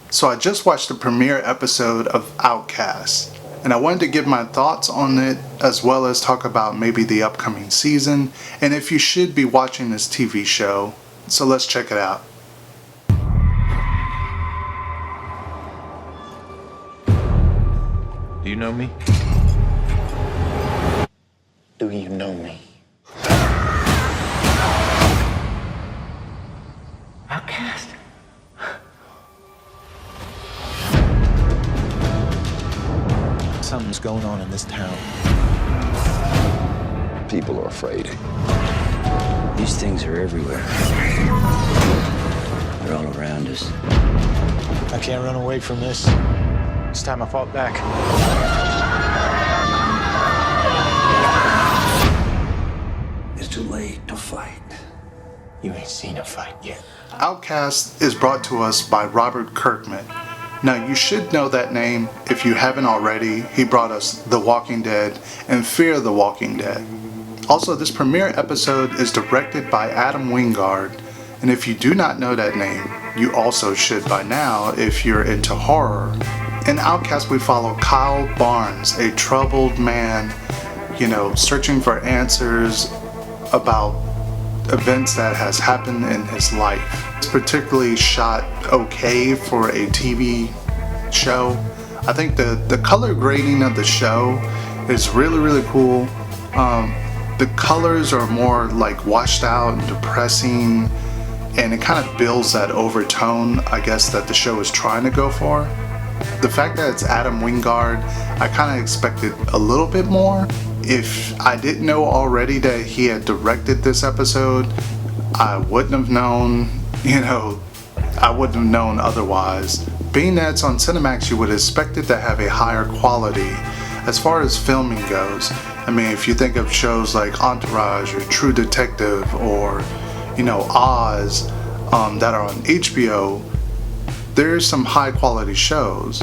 So I just watched the premiere episode of Outcast, and I wanted to give my thoughts on it as well as talk about maybe the upcoming season and if you should be watching this TV show. So let's check it out. Do you know me? Do you know me? Outcast? Something's going on in this town. People are afraid. These things are everywhere. They're all around us. I can't run away from this. It's time I fought back. It's too late to fight. You ain't seen a fight yet. Outcast is brought to us by Robert Kirkman. Now you should know that name if you haven't already. He brought us The Walking Dead and Fear the Walking Dead. Also, this premiere episode is directed by Adam Wingard, and if you do not know that name, you also should by now if you're into horror. In Outcast, we follow Kyle Barnes, a troubled man, searching for answers about events that has happened in his life. It's particularly shot okay for a TV show. I think the color grading of the show is really, really cool. The colors are more like washed out and depressing, and it kind of builds that overtone, I guess, that the show is trying to go for. The fact that it's Adam Wingard, I kind of expected a little bit more. If I didn't know already that he had directed this episode, I wouldn't have known, I wouldn't have known otherwise. Being that it's on Cinemax, you would expect it to have a higher quality as far as filming goes. I mean, if you think of shows like Entourage or True Detective or, Oz that are on HBO, there's some high quality shows.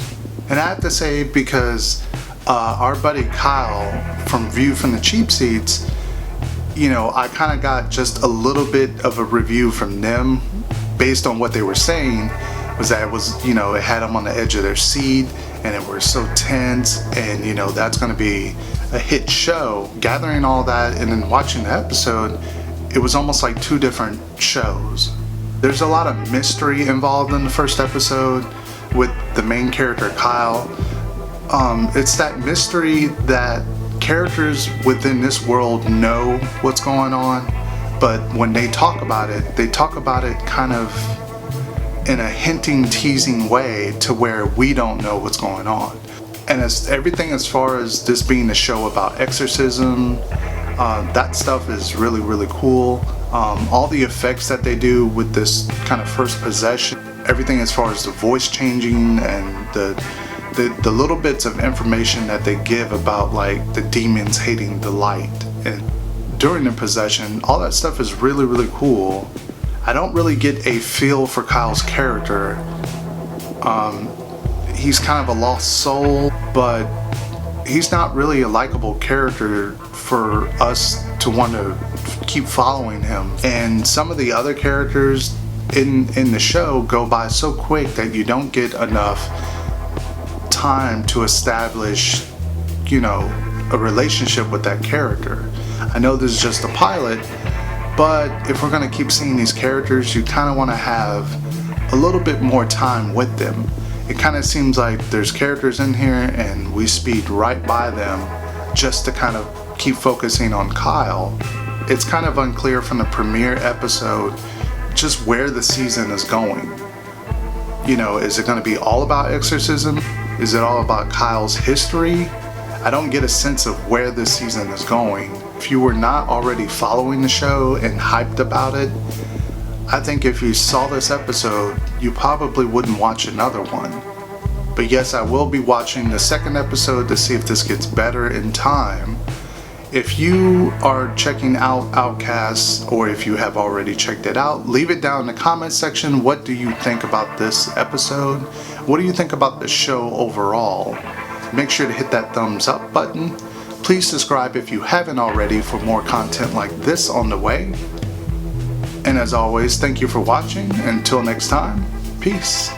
And I have to say, because our buddy Kyle from View from the Cheap Seats, I kind of got just a little bit of a review from them based on what they were saying, was that it was, it had them on the edge of their seat and it was so tense, and that's going to be a hit show. Gathering all that and then watching the episode, it was almost like two different shows. There's a lot of mystery involved in the first episode with the main character Kyle. It's that mystery that characters within this world know what's going on, but when they talk about it kind of in a hinting, teasing way to where we don't know what's going on. And everything as far as this being a show about exorcism, that stuff is really, really cool. All the effects that they do with this kind of first possession, everything as far as the voice changing and the little bits of information that they give about like the demons hating the light and during the possession, all that stuff is really, really cool. I don't really get a feel for Kyle's character. He's kind of a lost soul, but he's not really a likable character for us to want to keep following him. And some of the other characters in the show go by so quick that you don't get enough time to establish, a relationship with that character. I know this is just a pilot, but if we're going to keep seeing these characters, you kind of want to have a little bit more time with them. It kind of seems like there's characters in here and we speed right by them just to kind of keep focusing on Kyle. It's kind of unclear from the premiere episode just where the season is going. Is it going to be all about exorcism? Is it all about Kyle's history? I don't get a sense of where this season is going. If you were not already following the show and hyped about it, I think if you saw this episode, you probably wouldn't watch another one. But yes, I will be watching the second episode to see if this gets better in time. If you are checking out Outcast, or if you have already checked it out, leave it down in the comment section. What do you think about this episode? What do you think about the show overall? Make sure to hit that thumbs up button. Please subscribe if you haven't already for more content like this on the way. And as always, thank you for watching. Until next time, peace.